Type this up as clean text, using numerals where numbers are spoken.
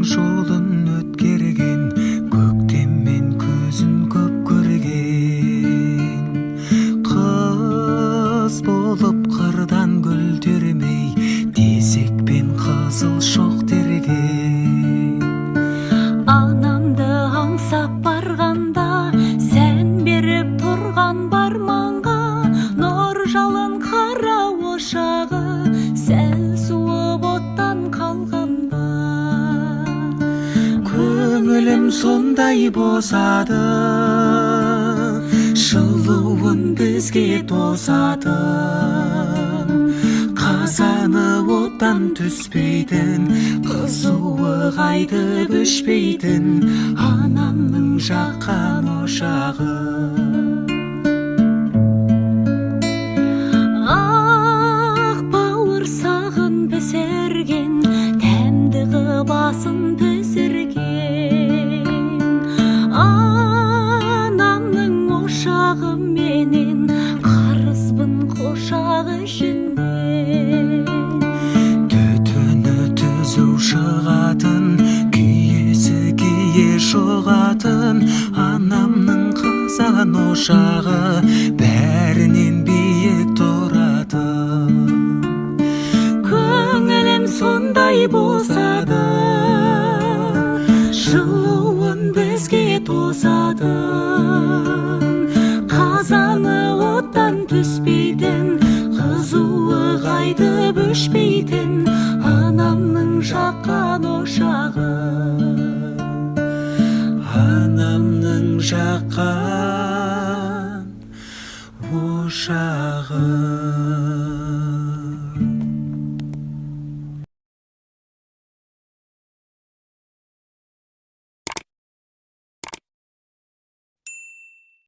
жолын өткерген, көктем мен күзін көп көрген. Қыз болып қырдан гүл термей, тезекпен қызыл шоқ терген. Анамды аңсап барғанда, сән беріп тұрған барманға, нұр жалын қара ошағы, сәл суып оттан қалғанда. Көңілім сондай босады, жылуын бізге тосады. Қазаны оттан түспейтін, қызуы қайтып өшпейтін анамның жаққан ошағы. Ақ бауырсағын пісірген, тәмді қыбасын пісірген. Анамның ошағы менен, қарызбын қошағы ішінде. Түтіні түзу шығатын, күйесі кие жоғатын анамның қазан ошағы бәрінен биік тұрады. Көңілім сондай босады, жылуын бізге тосады. Қазаны оттан түспейтін, қызуы қайтып өшпейтін анамның жаққан ошағы. Анамның жаққан ошағы.